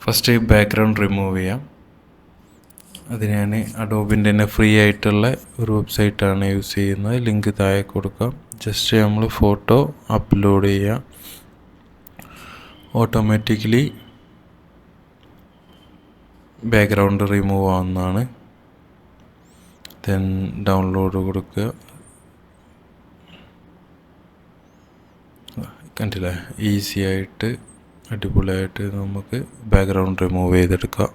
First background remove ചെയ്യാം. അത് ഞാൻ അഡോബിൻ്റെ തന്നെ ഫ്രീ ആയിട്ടുള്ള ഒരു വെബ്സൈറ്റാണ് യൂസ് ചെയ്യുന്നത്. ലിങ്ക് താഴെ കൊടുക്കാം. ജസ്റ്റ് നമ്മൾ ഫോട്ടോ അപ്ലോഡ് ചെയ്യുക. ഓട്ടോമാറ്റിക്കലി ബാക്ക്ഗ്രൗണ്ട് റിമൂവ് ആവുന്നതാണ്. ദെൻ ഡൗൺലോഡ് കൊടുക്കുക. കണ്ടില്ലേ, ഈസി ആയിട്ട് അടിപൊളിയായിട്ട് നമുക്ക് ബാക്ക്ഗ്രൗണ്ട് റിമൂവ് ചെയ്തെടുക്കാം.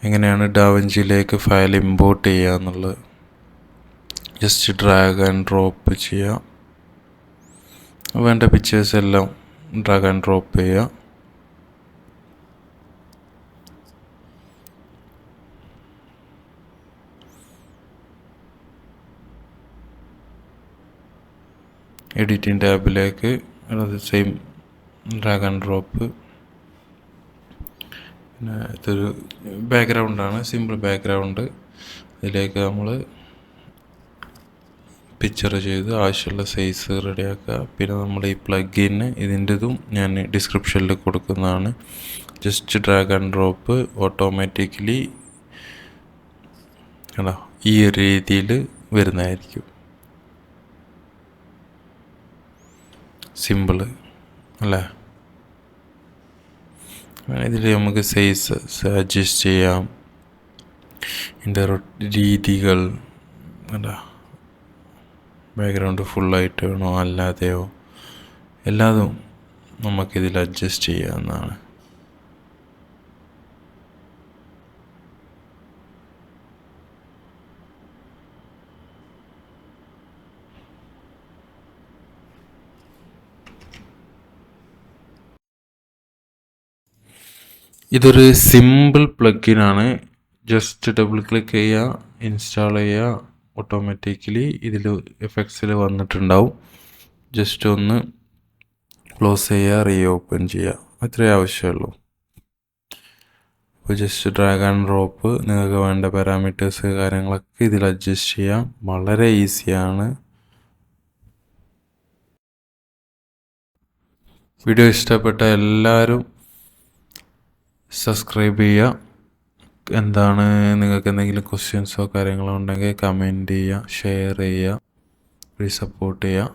എങ്ങനെയാണ് ഡാവിഞ്ചിയിലേക്ക് ഫയൽ ഇമ്പോർട്ട് ചെയ്യുക എന്നുള്ളത് ജസ്റ്റ് ഡ്രാഗ് ആൻഡ് ഡ്രോപ്പ് ചെയ്യുക. വേണ്ട പിക്ചേഴ്സ് എല്ലാം ഡ്രാഗ് ആൻഡ് ഡ്രോപ്പ് ചെയ്യുക. എഡിറ്റിംഗ് ടാബിലേക്ക് അത് സെയിം ഡ്രാഗ് ആൻഡ് ഡ്രോപ്പ്. പിന്നെ ഇതൊരു ബാക്ക്ഗ്രൗണ്ടാണ്, സിമ്പിൾ ബാക്ക്ഗ്രൗണ്ട്. ഇതിലേക്ക് നമ്മൾ പിക്ചർ ചെയ്ത് ആവശ്യമുള്ള സൈസ് റെഡിയാക്കുക. പിന്നെ നമ്മൾ ഈ പ്ലഗിന് ഇതിൻ്റെതും ഞാൻ ഡിസ്ക്രിപ്ഷനിൽ കൊടുക്കുന്നതാണ്. Just drag and drop automatically ഈ ഒരു രീതിയിൽ വരുന്നതായിരിക്കും. സിമ്പിൾ അല്ലേ? ഇതിൽ നമുക്ക് സൈസ് അഡ്ജസ്റ്റ് ചെയ്യാം. ഇതിൻ്റെ രീതികൾ ബാക്ക്ഗ്രൗണ്ട് ഫുള്ളായിട്ട് വേണോ അല്ലാതെയോ എല്ലാതും നമുക്കിതിൽ അഡ്ജസ്റ്റ് ചെയ്യാവുന്നതാണ്. ഇതൊരു സിമ്പിൾ പ്ലഗിനാണ്. ജസ്റ്റ് ഡബിൾ ക്ലിക്ക് ചെയ്യുക, ഇൻസ്റ്റാൾ ചെയ്യുക. ഓട്ടോമാറ്റിക്കലി ഇതിൽ എഫക്ട്സിൽ വന്നിട്ടുണ്ടാവും. ജസ്റ്റ് ഒന്ന് ക്ലോസ് ചെയ്യുക, റീ ഓപ്പൺ ചെയ്യുക, അത്രേ ആവശ്യമുള്ളൂ. അപ്പോൾ ജസ്റ്റ് ഡ്രാഗ് ആൻഡ് ഡ്രോപ്പ് നിങ്ങൾക്ക് വേണ്ട പാരാമീറ്റേഴ്സ് കാര്യങ്ങളൊക്കെ ഇതിൽ അഡ്ജസ്റ്റ് ചെയ്യാം. വളരെ ഈസിയാണ്. വീഡിയോ ഇഷ്ടപ്പെട്ട എല്ലാവരും സബ്സ്ക്രൈബ് ചെയ്യുക. എന്താണ് നിങ്ങൾക്ക് എന്തെങ്കിലും ക്വസ്റ്റ്യൻസോ കാര്യങ്ങളോ ഉണ്ടെങ്കിൽ കമൻറ്റ് ചെയ്യുക, ഷെയർ ചെയ്യുക, സപ്പോർട്ട് ചെയ്യുക.